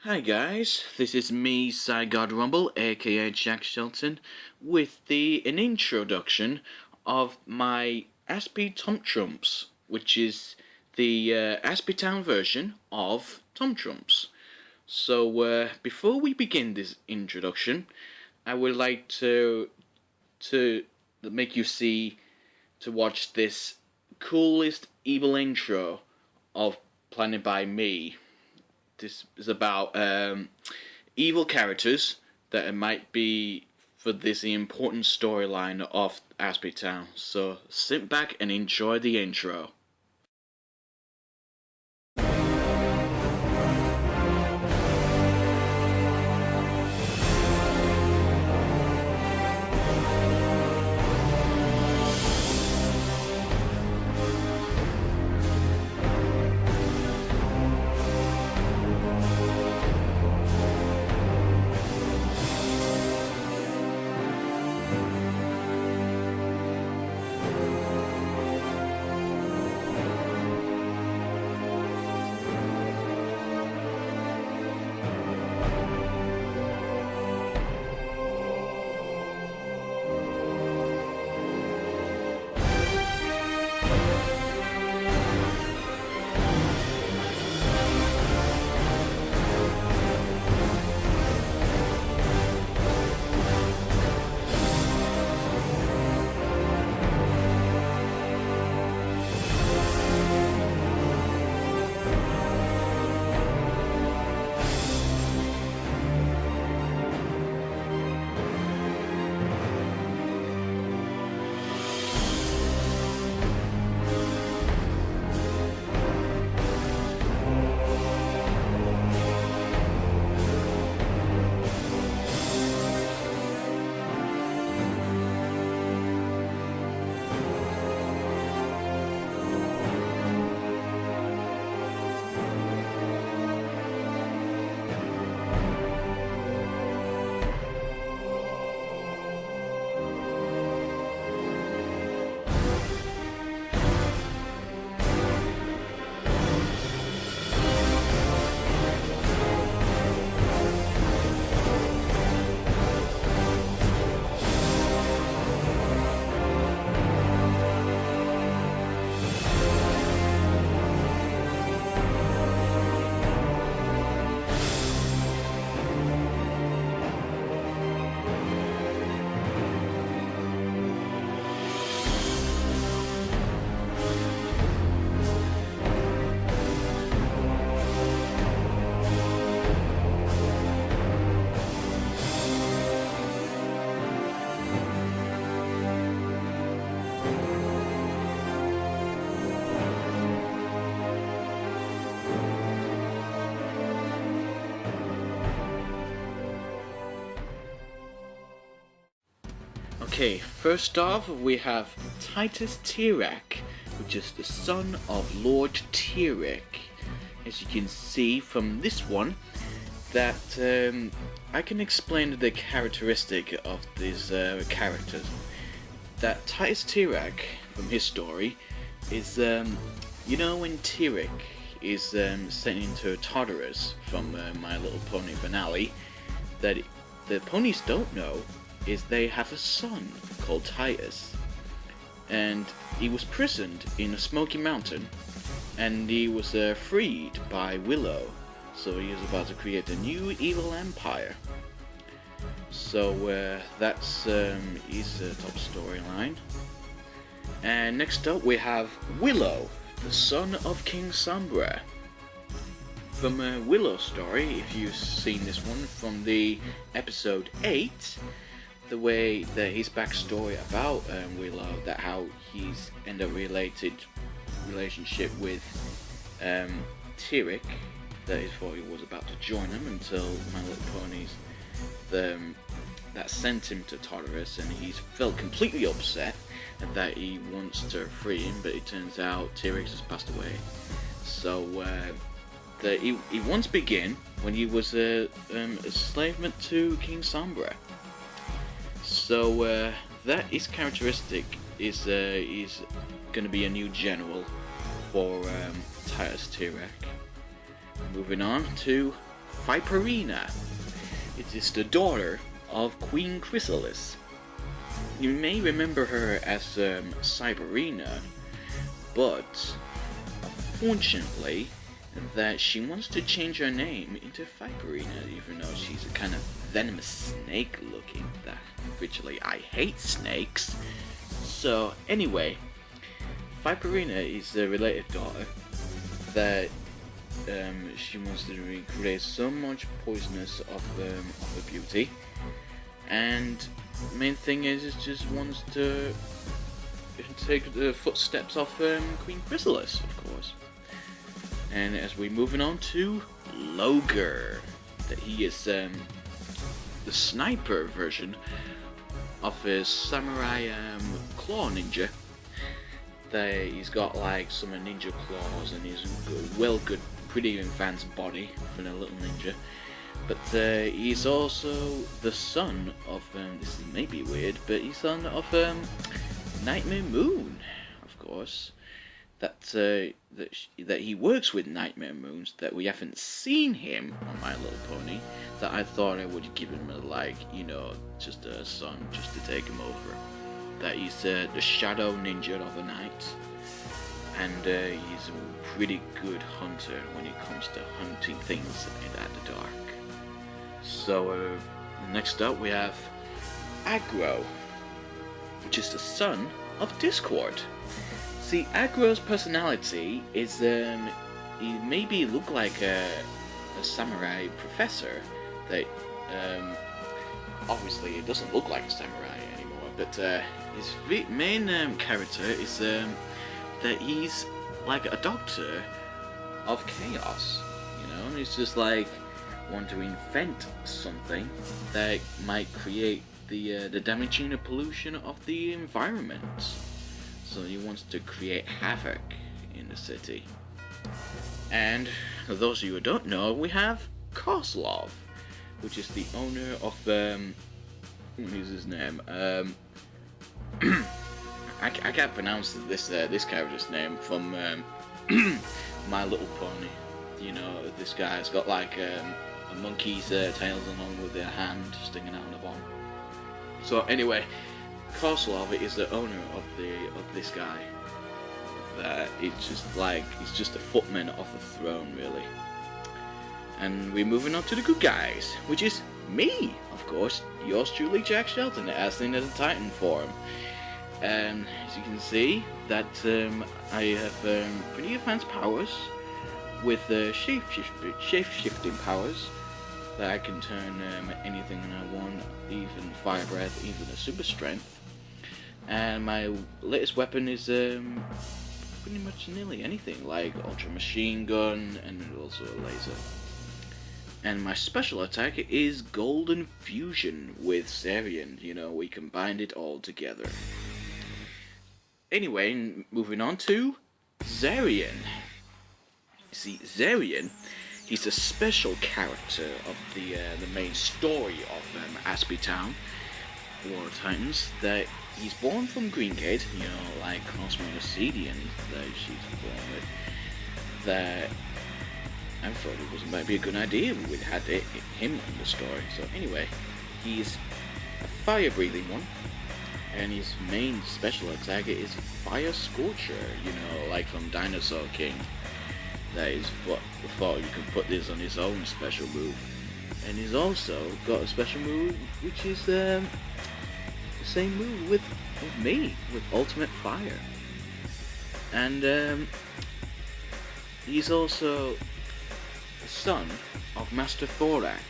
Hi guys, this is me, God Rumble, aka Jack Shelton, with an introduction of my Aspie Tom Trumps, which is the Aspie Town version of Tom Trumps. So before we begin this introduction, I would like to make you watch this coolest evil intro of planned by me. This is about evil characters that might be for this important storyline of Aspie Town. So sit back and enjoy the intro. Okay, first off we have Titus Tirac, which is the son of Lord Tirac. As you can see from this one, that I can explain the characteristic of these characters. That Titus Tirac, from his story, is when Tirac is sent into Tartarus from My Little Pony finale, that the ponies don't know is they have a son called Titus, and he was prisoned in a smoky mountain, and he was freed by Willow, so he is about to create a new evil empire. So that's his top storyline. And next up we have Willow, the son of King Sombra. From Willow's story, if you've seen this one from the episode 8, the way that his backstory about Willow, that how he's in a relationship with Tirac, that he thought he was about to join him until My Little Ponies that sent him to Tartarus, and he's felt completely upset and that he wants to free him, but it turns out Tirac has passed away. So he once began when he was a enslavement to King Sombra. So that is characteristic is going to be a new general for Titus Tirac. Moving on to Viperina. It is the daughter of Queen Chrysalis. You may remember her as Cyberina, but unfortunately, that she wants to change her name into Viperina, even though she's a kind of venomous snake looking. That originally I hate snakes. So anyway, Viperina is a related daughter that she wants to recreate so much poisonous of her beauty, and main thing is just wants to take the footsteps of Queen Chrysalis, of course. And as we're moving on to Loger, that he is the sniper version of his samurai claw ninja. That he's got like some ninja claws and he's good, pretty advanced body for a little ninja. But he's also the son of, this may be weird, but he's son of Nightmare Moon, of course. That he works with Nightmare Moons, that we haven't seen him on My Little Pony, that I thought I would give him just a son, just to take him over. That he's the shadow ninja of the night, and he's a pretty good hunter when it comes to hunting things at the dark. So next up we have Aggro, which is the son of Discord. See, Aggro's personality is he maybe look like a samurai professor. That obviously it doesn't look like a samurai anymore, but his main character is that he's like a doctor of chaos. He's just like want to invent something that might create the damaging pollution of the environment. So he wants to create havoc in the city. And for those of you who don't know, we have Kozlov, which is the owner of what is his name? I can't pronounce this character's name from My Little Pony. This guy's got like a monkey's tails along with their hand sticking out of the bottom. So anyway, Kozlov is the owner of this guy. It's he's just a footman of the throne, really. And we're moving on to the good guys, which is me, of course, yours truly, Jack Shelton, as in the Titan form. And as you can see, that I have pretty advanced powers with shape-shifting powers. That I can turn anything I want, even fire breath, even a super strength. And my latest weapon is pretty much nearly anything, like ultra machine gun and also a laser. And my special attack is Golden Fusion with Zarian. We combined it all together. Anyway, moving on to Zarian. See, Zarian, he's a special character of the main story of Aspie Town, War of Titans. That he's born from Greengate, like Cosmo Obsidian that she's born with. That I thought it might be a good idea we would have him in the story. So anyway, he's a fire-breathing one, and his main special attack is Fire Scorcher. Like from Dinosaur King. That is what we thought you can put this on his own special move. And he's also got a special move which is the same move with me, with Ultimate Fire. And he's also the son of Master Thorak,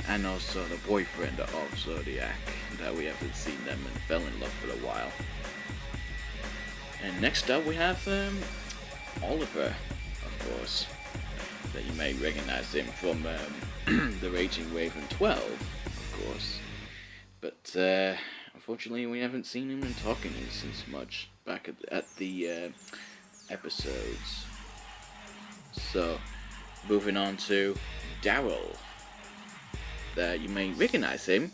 and also the boyfriend of Zodiac, that we haven't seen them and fell in love for a while. And next up we have Oliver, of course, that you may recognize him from the Raging Raven 12, of course. But unfortunately we haven't seen him and talking since much back at the episodes. So, moving on to Daryl. That you may recognize him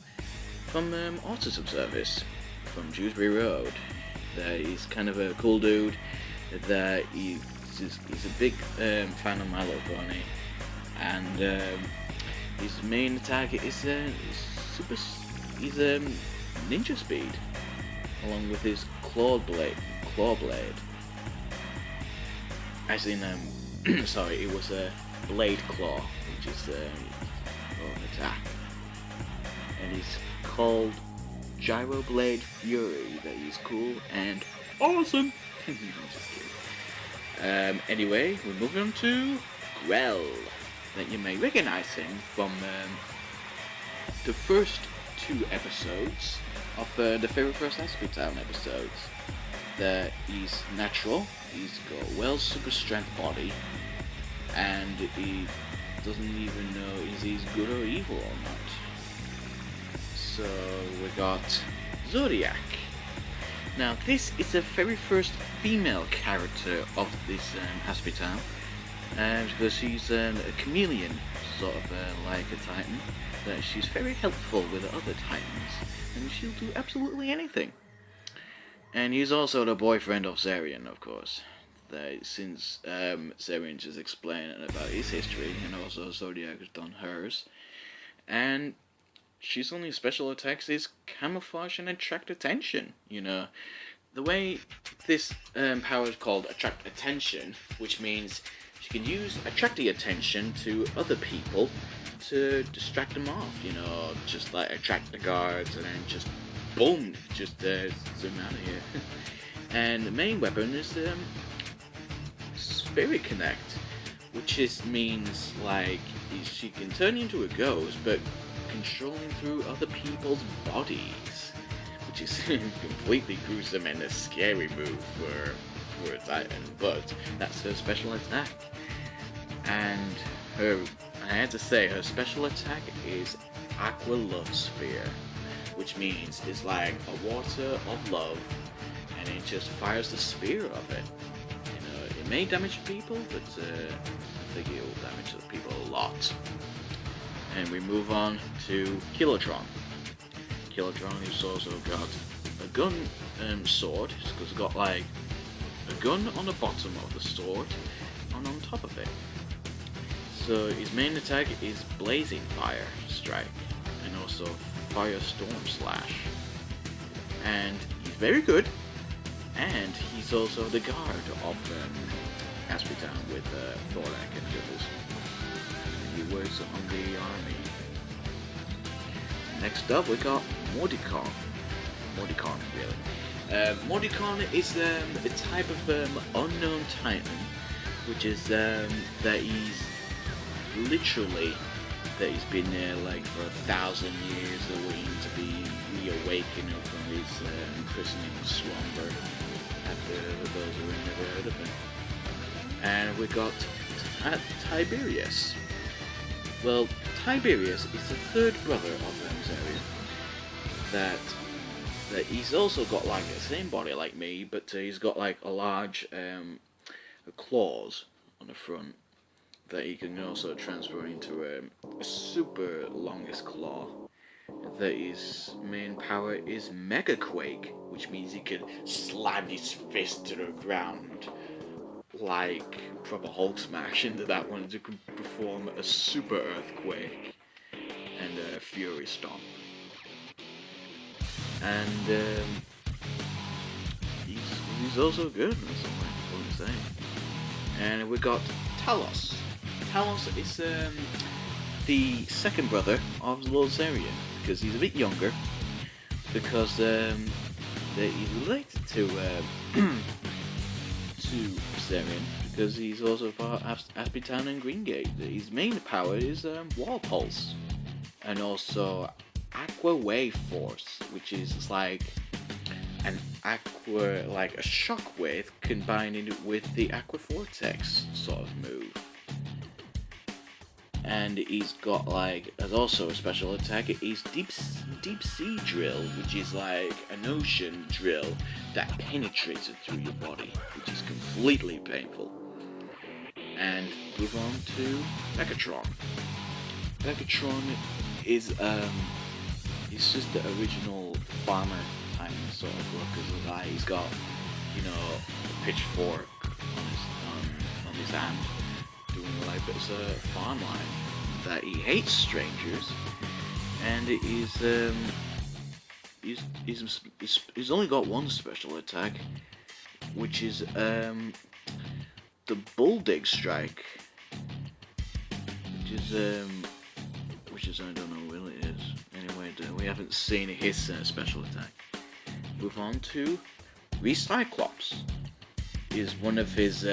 from Autism Service, from Dewsbury Road. That he's kind of a cool dude. That he's a big fan of My Little Pony. and his main attack is super. He's ninja speed, along with his claw blade. As in sorry, it was a blade claw, which is an attack, and he's called Gyro Blade Fury. That is cool and awesome. Anyway, we're moving on to Grell, that you may recognize him from the first 2 episodes of the very first Aspie Town episodes. That he's natural, he's got a well super strength body, and he doesn't even know if he's good or evil or not. So we got Zodiac. Now this is the very first female character of this Aspie Town, because she's a chameleon, sort of like a titan. That she's very helpful with other titans, and she'll do absolutely anything. And he's also the boyfriend of Zarian, of course. That since Zarian just explained about his history, and also Zodiac has done hers. And she's only special attacks is camouflage and attract attention. You know, the way this power is called attract attention, which means she can use attract the attention to other people to distract them off. You know, just like attract the guards and then just boom, just zoom out of here. And the main weapon is Spirit Connect, which means like she can turn into a ghost, but controlling through other people's bodies, which is completely gruesome and a scary move for a titan. But that's her special attack, and I had to say her special attack is Aqua Love Sphere, which means it's like a water of love, and it just fires the spear of it. You know, it may damage people, but I think it will damage the people a lot. And we move on to Kilotron. Kilotron has also got a gun sword, because it's got like a gun on the bottom of the sword and on top of it. So his main attack is Blazing Fire Strike, and also Firestorm Slash. And he's very good, and he's also the guard of Aspie Town with Thorak and the others. He works on the army. Next up we got Mordicon. Mordicon, really. Mordicon is a type of unknown titan, which is that he's literally he's been there like for 1,000 years, waiting to be reawakened from his imprisoning slumber after those who had never heard of him. And we got Tiberius. Well, Tiberius is the third brother of Zarian. That he's also got like the same body like me, but he's got like a large claws on the front that he can also transfer into a super longest claw. That his main power is Mega Quake, which means he can slam his fist to the ground like proper Hulk smash into that one to perform a super earthquake and a fury stomp. And he's also good, that's all I'm saying. And we got Talos. Talos is the second brother of Lord Zarian, because he's a bit younger, because he's related to Zarian, because he's also part of Aspie Town and Greengate. His main power is Wall Pulse, and also Aqua Wave Force, which is like an aqua, like a shockwave combined with the Aqua Vortex sort of move. And he's got like, as also a special attack, he's deep sea drill, which is like an ocean drill that penetrates it through your body, which is completely painful. And move on to Megatron. Megatron is he's just the original farmer type sort of look, as he's got, you know, a pitchfork on his hand, like it's a farm life, that he hates strangers, and he's only got one special attack, which is the bull dig strike, which is I don't know what it is. Anyway, we haven't seen his special attack. Move on to Recyclops. Is one of his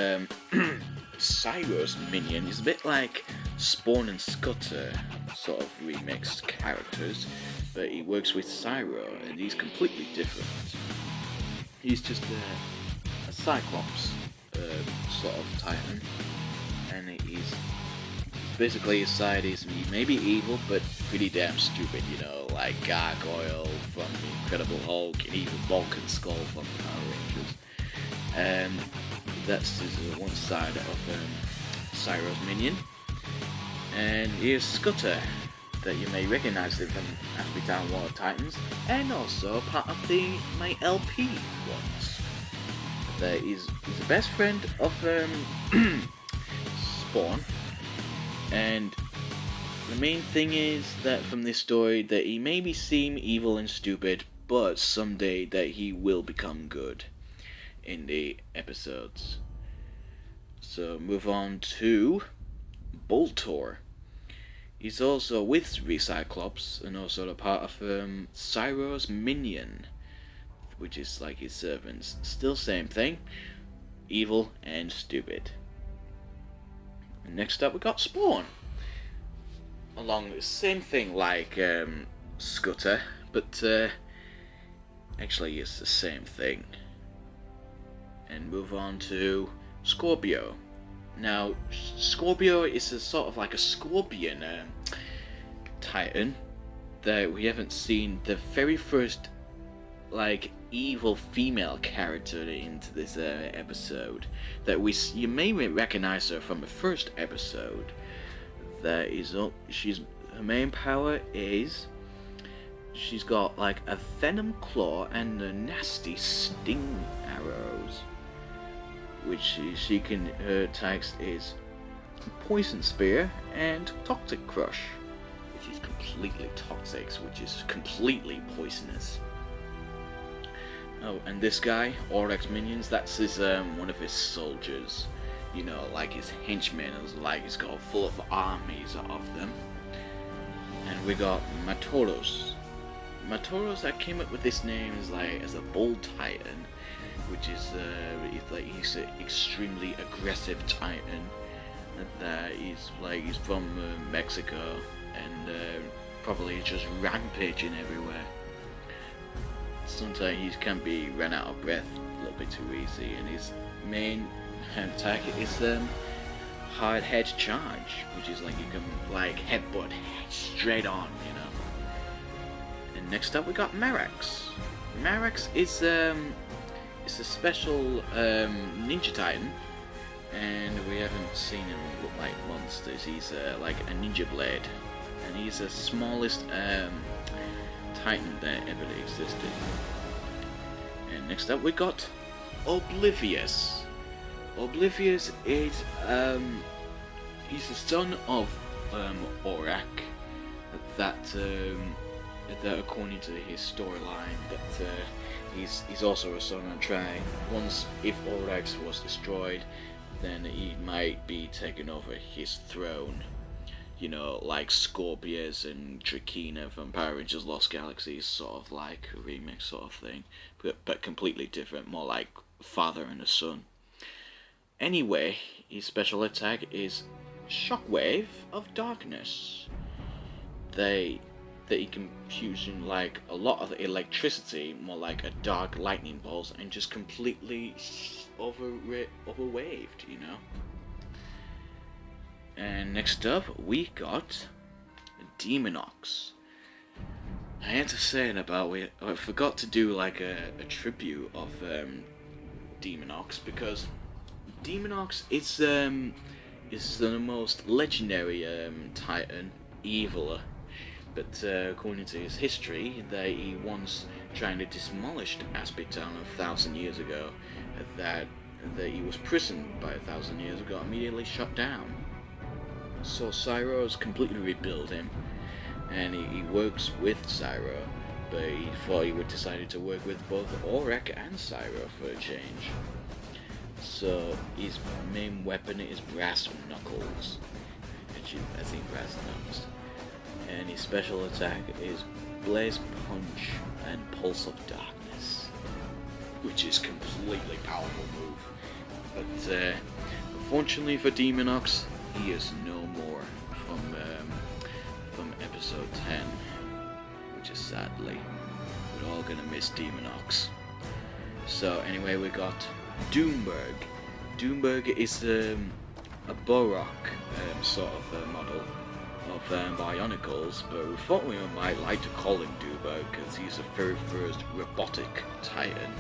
Cyro's minion. He's a bit like Spawn and Scudder sort of remixed characters, but he works with Cyro, and he's completely different. He's just a Cyclops sort of Titan, and he's basically his side is maybe evil, but pretty damn stupid, you know, like Gargoyle from the Incredible Hulk, and even Vulcan Skull from the Power Rangers. That's his one side of Cyro's minion. And here's Scudder, that you may recognize him from Aspie Town War Titans, and also part of my LP ones. He's the best friend of Spawn, and the main thing is that from this story that he maybe seem evil and stupid, but someday that he will become good in the episodes. So move on to Boltor. He's also with Recyclops and also a part of Cyro's minion, which is like his servants. Still same thing, evil and stupid. And next up we got Spawn. Along the same thing like Scudder, but actually it's the same thing. And move on to Scorpio. Now, Scorpio is a sort of like a scorpion Titan that we haven't seen the very first like evil female character into this episode. That you may recognize her from the first episode. That is, her main power is she's got like a venom claw and a nasty sting arrows. Which her attacks is Poison Spear and Toxic Crush, which is completely toxic, which is completely poisonous. Oh, and this guy, Oryx Minions, that's his one of his soldiers. You know, like his henchmen, like he's got full of armies of them. And we got Matoros. Matoros, that came up with this name as a bull titan, which is he's an extremely aggressive titan. That he's from Mexico, and probably just rampaging everywhere. Sometimes he can be run out of breath a little bit too easy, and his main attack is hard head charge, which is like you can headbutt straight on, you know. And next up we got Marax. Marax is it's a special ninja titan, and we haven't seen him look like monsters. He's like a ninja blade, and he's the smallest titan that ever existed. And next up we got Oblivious. Oblivious is he's the son of Aurak. That according to his storyline, that he's also a son of Trai. Once if Aurak was destroyed, then he might be taking over his throne. You know, like Scorpius and Drakina from Power Rangers Lost Galaxies, sort of like a remix sort of thing, but completely different, more like father and a son. Anyway, his special attack is Shockwave of Darkness. That he can fuse in like a lot of electricity, more like a dark lightning bolts, and just completely overwaved, you know. And next up, we got Demonox. I had to say I forgot to do like a tribute of Demonox, because Demonox is the most legendary Titan, evil. But according to his history, that he once trying to demolish Aspie Town 1,000 years ago, that he was prisoned by 1,000 years ago, immediately shut down. So Cyro's completely rebuilt him, and he works with Cyro, but he thought he would decide to work with both Aurek and Cyro for a change. So his main weapon is Brass Knuckles, I think Brass Knuckles, and his special attack is Blaze Punch and Pulse of Darkness, which is completely powerful move. But unfortunately for Demonox, he is no more from episode 10, which is sadly, we're all gonna miss Demonox. So anyway, we got Doomberg. Doomberg is a Borok sort of model of Bionicles, but we thought we might like to call him Doomberg because he's the very first robotic titan.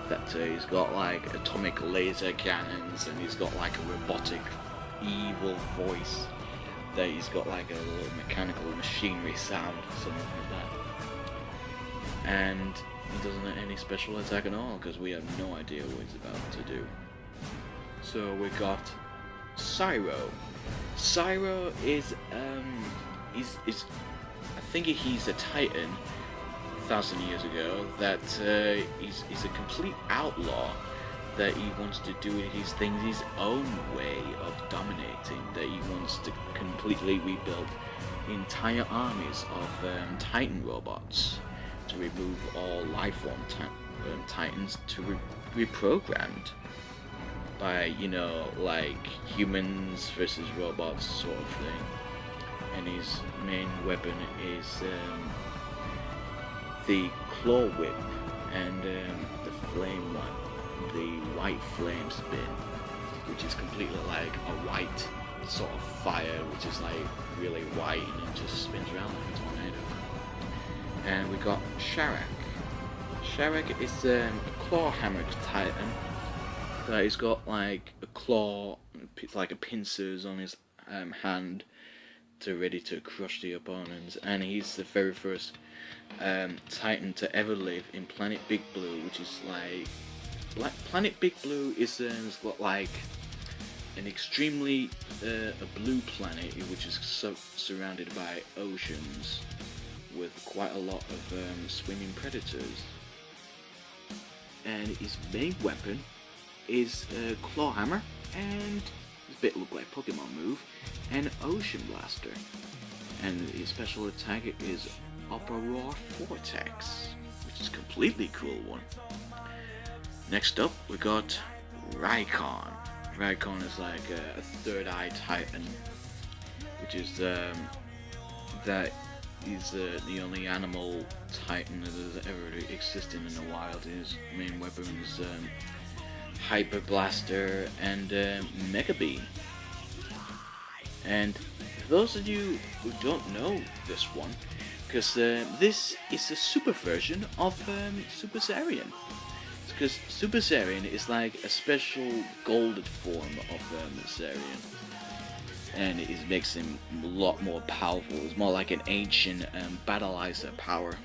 That he's got like atomic laser cannons, and he's got like a robotic evil voice. That he's got like a little mechanical machinery sound, something like that. And he doesn't have any special attack at all because we have no idea what he's about to do. So we got Cyro. Cyro is I think he's a titan 1,000 years ago that he's a complete outlaw, that he wants to do his things his own way of dominating, that he wants to completely rebuild entire armies of titan robots to remove all life form titans to reprogrammed by, you know, like humans versus robots sort of thing. And his main weapon is the claw whip and the flame one, the white flame spin, which is completely like a white sort of fire, which is like really white and it just spins around like a tornado. And we got Sharak. Sharak is a claw hammered titan. He's got like a claw, like a pincers on his hand, to ready to crush the opponents, and he's the very first titan to ever live in Planet Big Blue, which is like Planet Big Blue is got like an extremely a blue planet which is surrounded by oceans with quite a lot of swimming predators, and his main weapon is a claw hammer, and this bit look like Pokemon move, and Ocean Blaster, and his special attack is Upper Roar Vortex, which is a completely cool one. Next up we got Rykon. Rykon is like a third eye titan, which is that is the only animal titan that has ever existed in the wild. His main weapon is Hyper Blaster and Mega Beam. And for those of you who don't know this one, because this is a super version of Super Saiyan. Because Super Saiyan is like a special golden form of Saiyan, and it makes him a lot more powerful. It's more like an ancient battleizer power.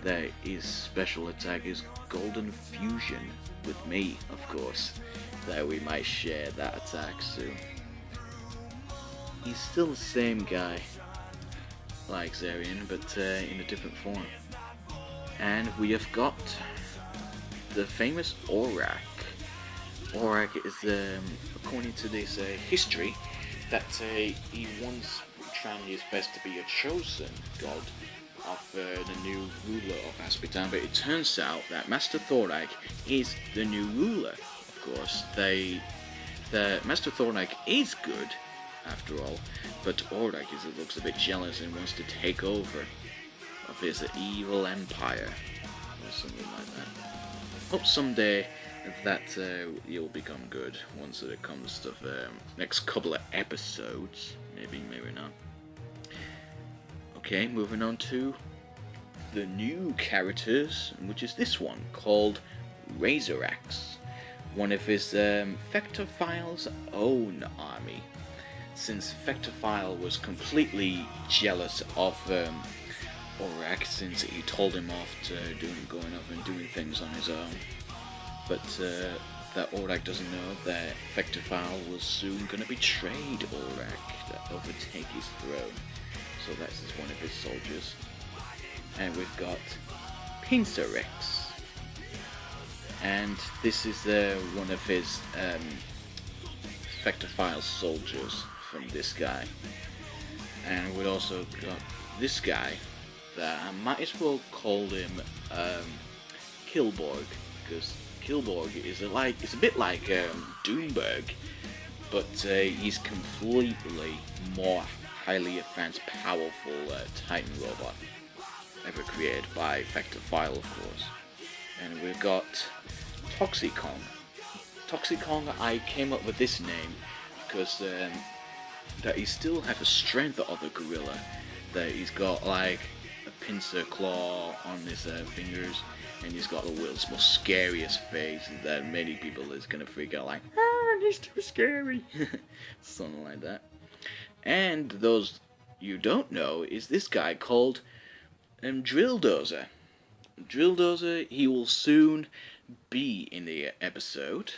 That his special attack is Golden Fusion with me, of course. That we might share that attack soon. He's still the same guy, like Zarian, but in a different form. And we have got the famous Aurek. Aurek is, according to this history, that he once tried his best to be a chosen god of the new ruler of Aspie, but it turns out that Master Thorak is the new ruler. Of course, the Master Thorak is good after all, but Aurek looks a bit jealous and wants to take over of his evil empire or something like that. Hope someday that he'll become good once it comes to the next couple of episodes. Maybe not. Okay, moving on to the new characters, which is this one called Razorax, one of his Vectorphile's own army. Since Vectorphile was completely jealous of Aurek, since he told him off to going off and doing things on his own. But that Orak doesn't know that Vectorfile was soon gonna betray Orak to overtake his throne. So that's just one of his soldiers. And we've got Pincerex. And this is one of his Vectorfile soldiers from this guy. And we've also got this guy that I might as well call him Kilborg, because Kilborg is it's a bit like Doomberg, but he's completely more highly advanced, powerful Titan robot ever created by Vectorfile, of course. And we've got Toxicon. Toxicon, I came up with this name because that he still has the strength of the gorilla. That he's got like a pincer claw on his fingers, and he's got the world's most scariest face that many people is gonna freak out like, ah, he's too scary. Something like that. And those you don't know is this guy called Drill Dozer. Drill Dozer, he will soon be in the episode.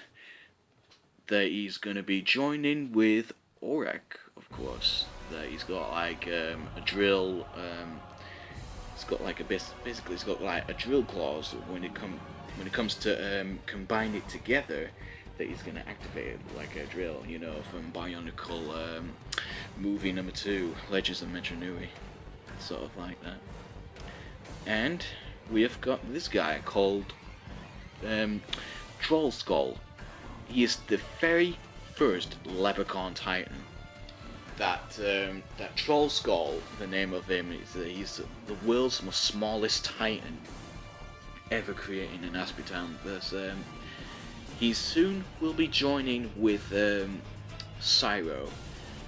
That he's gonna be joining with Orak, of course. That he's got like a drill. It's got like basically it's got like a drill clause when it comes to combine it together. That he's gonna activate it like a drill, you know, from Bionicle movie number 2, Legends of Metronui, sort of like that. And we have got this guy called Troll Skull. He is the very first Leprechaun Titan. That Troll Skull, the name of him, is he's the world's most smallest Titan ever created in Aspie Town. He soon will be joining with Cyro,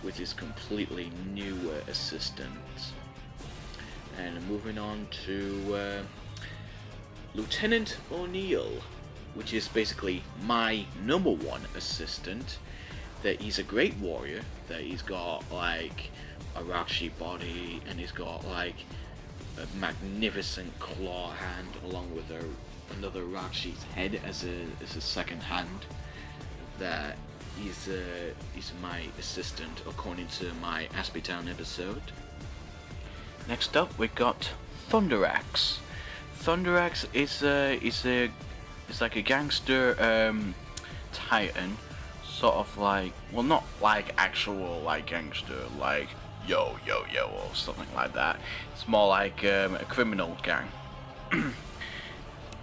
with his completely new assistant. And moving on to Lieutenant O'Neill, which is basically my #1 assistant. That he's a great warrior, that he's got like a rock-shaped body, and he's got like a magnificent claw hand along with another rock-shaped head as a second hand. That he's my assistant according to my Aspie Town episode. Next up we got Thunderax. Thunderax is like a gangster Titan. Sort of like, well, not like actual like gangster, like yo or something like that. It's more like a criminal gang.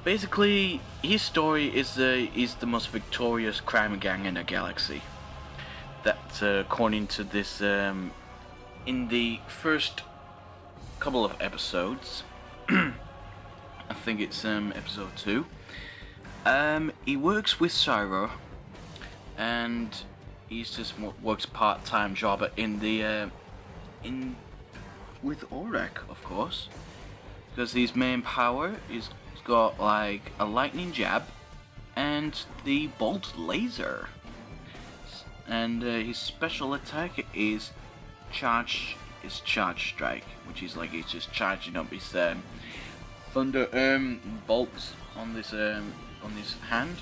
Basically, his story is the most victorious crime gang in the galaxy. That according to this, in the first couple of episodes, I think it's episode 2. He works with Cyro. And he's just works part-time job with Orak, of course, because his main power is he's got like a lightning jab and the bolt laser, and his special attack is charge strike, which is like he's just charging up his thunder bolts on this hand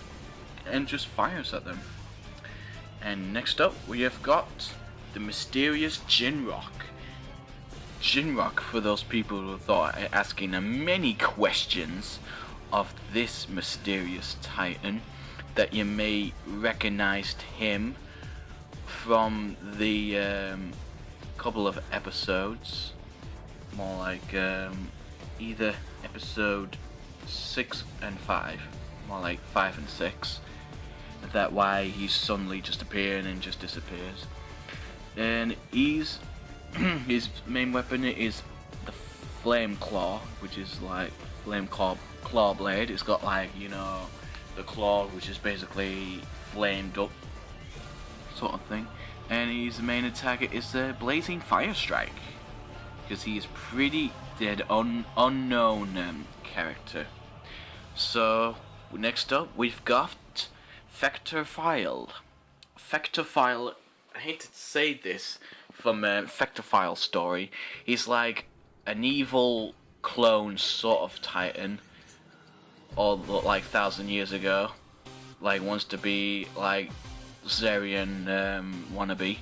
and just fires at them. And next up we have got the mysterious Jinrock. Jinrock, for those people who thought asking many questions of this mysterious Titan, that you may recognize him from the couple of episodes, more like either episode 6 and 5, more like 5 and 6. That why he's suddenly just appearing and just disappears. And his main weapon is the Flame Claw, which is like Flame Claw blade. It's got like, you know, the claw, which is basically flamed up sort of thing. And his main attack is the Blazing Fire Strike, because he is pretty dead unknown character. So next up we've got Vectorfile. Vectorfile, I hate to say this from Vectorfile story, he's like an evil clone sort of Titan, or like 1,000 years ago. like wants to be like Zarian wannabe,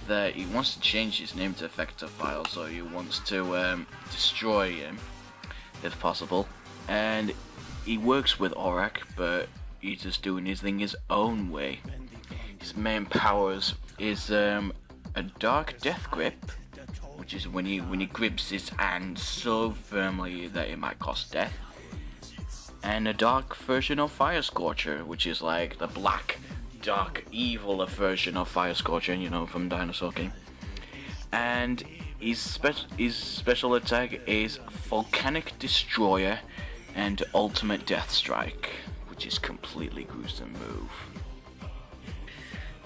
that he wants to change his name to Effectophile, so he wants to destroy him if possible. And he works with Aurak, but he's just doing his thing his own way. His main powers is a Dark Death Grip, which is when he grips his hand so firmly that it might cause death, and a dark version of Fire Scorcher, which is like the black, dark, evil version of Fire Scorcher, you know, from Dinosaur King. And his special attack is Volcanic Destroyer and Ultimate Death Strike, which is completely gruesome move.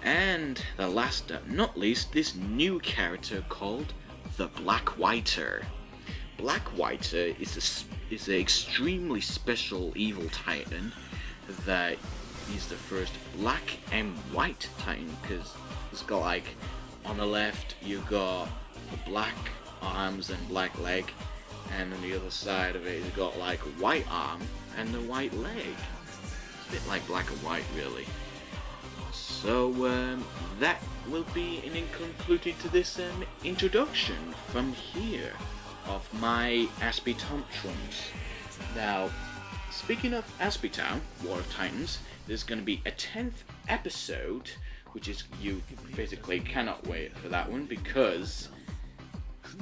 And the last but not least, this new character called the Black Whiter. Black Whiter is an extremely special evil titan that is the first black and white titan, because it's got like on the left you got the black arms and black leg, and on the other side of it you got like a white arm and a white leg. It's a bit like black and white really. So that will be concluded to this introduction from here of my Aspie tantrums. Now, speaking of Aspie Town, War of Titans, there's going to be a 10th episode, which is, you basically cannot wait for that one, because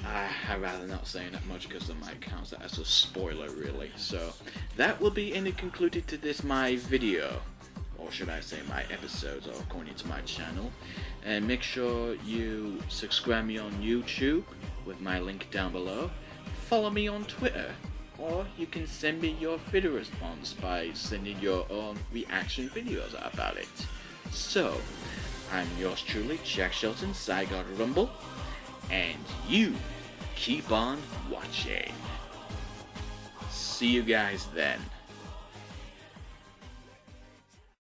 I'd rather not say that much because it might count as a spoiler really. So that will be concluded to this my video, or should I say my episodes, according to my channel. And make sure you subscribe me on YouTube with my link down below. Follow me on Twitter, or you can send me your video response by sending your own reaction videos about it. So, I'm yours truly, Jack Shelton, Zygarde Rumble, and you keep on watching. See you guys then.